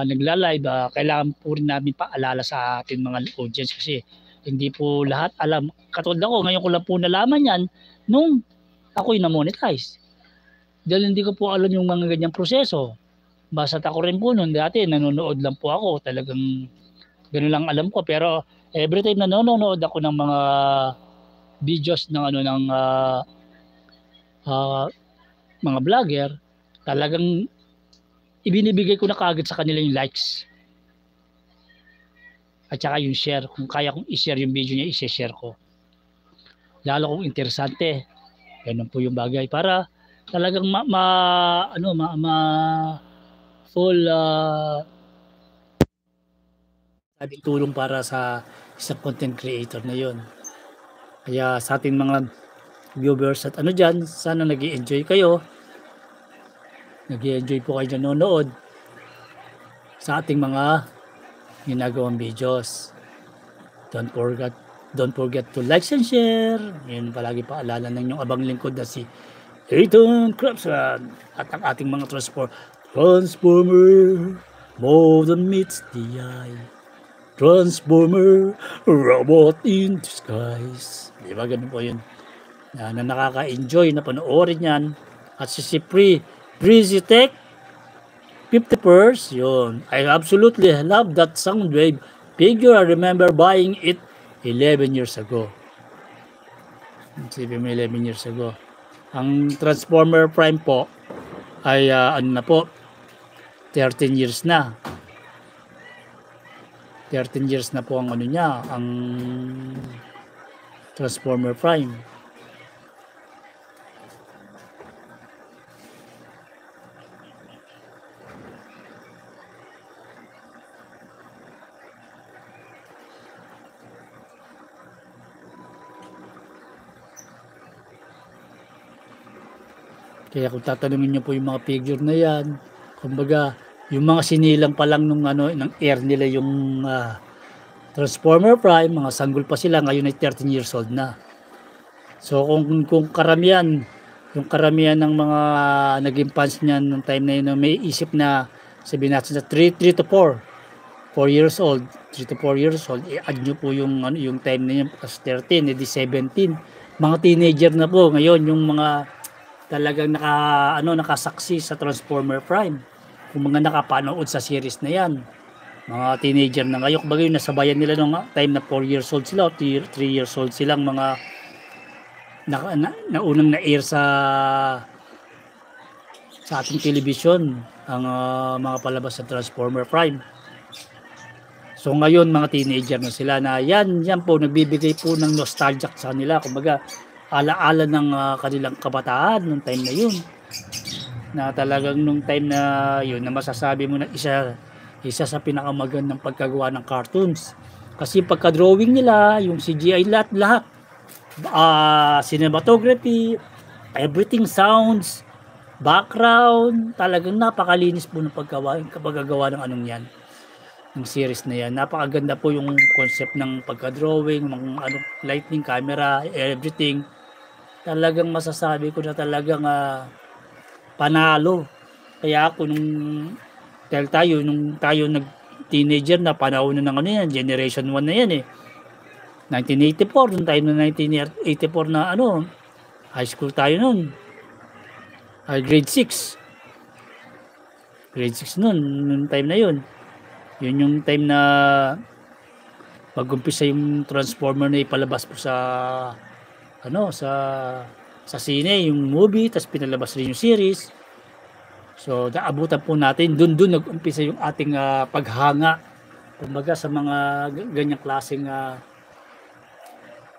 nagla-live, kailangan po rin namin paalala sa ating mga audience kasi hindi po lahat alam. Katulad ako, ngayon ko lang po nalaman yan nung ako'y na-monetize. Dahil hindi ko po alam yung mga ganyang proseso. Basta't ako rin po noon dati, nanonood lang po ako. Talagang gano'n lang alam ko. Pero every time na nanonood ako ng mga videos ng mga vlogger, talagang ibinibigay ko na kaagad sa kanila yung likes at saka yung share. Kung kaya kong i-share yung video niya, i-share ko. Lalo kung interesante. Ganun po yung bagay para talagang full sabing tulong para sa isang content creator na yon. Kaya sa ating mga viewers at dyan, sana nag-i-enjoy kayo. Nag-i-enjoy po kayo nanonood sa ating mga ginagawang videos. Don't forget to like and share. Yun palagi paalala ng inyong abang lingkod na si Ethan Crabson at ang ating mga Transformer more than meets the eye. Transformer robot in disguise. Diba ganun po yun? Na nakaka-enjoy na panoorin yan. At si Breezy Tech 50%, yun. I absolutely love that Soundwave figure. I remember buying it 11 years ago. Isipin mo 11 years ago. Ang Transformer Prime po ay na po 13 years na. 13 years na po ang niya, ang Transformer Prime. Kaya kung tatanungin niyo po yung mga figure na yan, kumbaga, yung mga sinilang pa lang ng air nila yung Transformer Prime, mga sanggol pa sila, ngayon ay 13 years old na. So kung karamihan, yung karamihan ng mga naging fans niyan nung time na yun, may isip na sabihin natin na 3 to 4 years old, 3 to 4 years old, i-add nyo po yung time na yun, plus 13, edi 17. Mga teenager na po ngayon, yung mga talagang nakasaksi sa Transformer Prime. Kung mga nakapanood sa series na yan, mga teenager na ngayon, kumbaga yung nasabayan nila nung time na 4 years old sila, 3 years old silang mga unang na-air sa ating television, ang mga palabas sa Transformer Prime. So ngayon mga teenager na sila na yan po nagbibigay po ng nostalgia sa nila, kumbaga alaala ng kanilang kabataan nung time na yun, na talagang nung time na yun na masasabi mo na isa sa pinakamagandang pagkagawa ng cartoons kasi pagka-drawing nila, yung CGI lahat cinematography, everything, sounds, background, talagang napakalinis po ng pagkagawa ng yan, ng series na yan. Napakaganda po yung concept ng pagka-drawing, mga lighting, camera, everything. Talagang masasabi ko na talagang panalo. Kaya ako nung tayo nag-teenager na panahon na ng yan, generation 1 na yan 1984, nung tayo na 1984 na high school tayo nun. Grade 6 nun, nung time na yun. Yun yung time na pag-umpisa yung Transformer na ipalabas po sa sine, yung movie, tapos pinalabas rin yung series. So naabutan po natin, dun nag-umpisa yung ating paghanga, kumbaga sa mga ganyang klaseng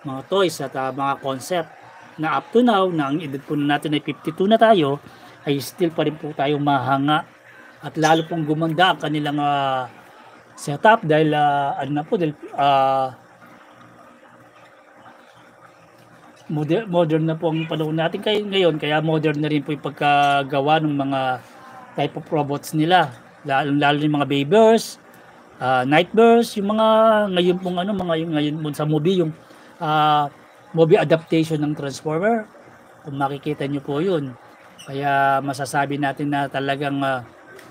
mga toys at mga concept na up to now, na ang edad po natin ay 52 na tayo, ay still pa rin po tayo mahanga at lalo pong gumanda ang kanilang setup dahil modern na po ang panahon natin ngayon, kaya modern na rin po yung pagkagawa ng mga type of robots nila, lalo yung mga Bayverse, Nightburst, yung mga ngayon pong ngayon po sa movie, yung movie adaptation ng Transformer, kung makikita nyo po yun. Kaya masasabi natin na talagang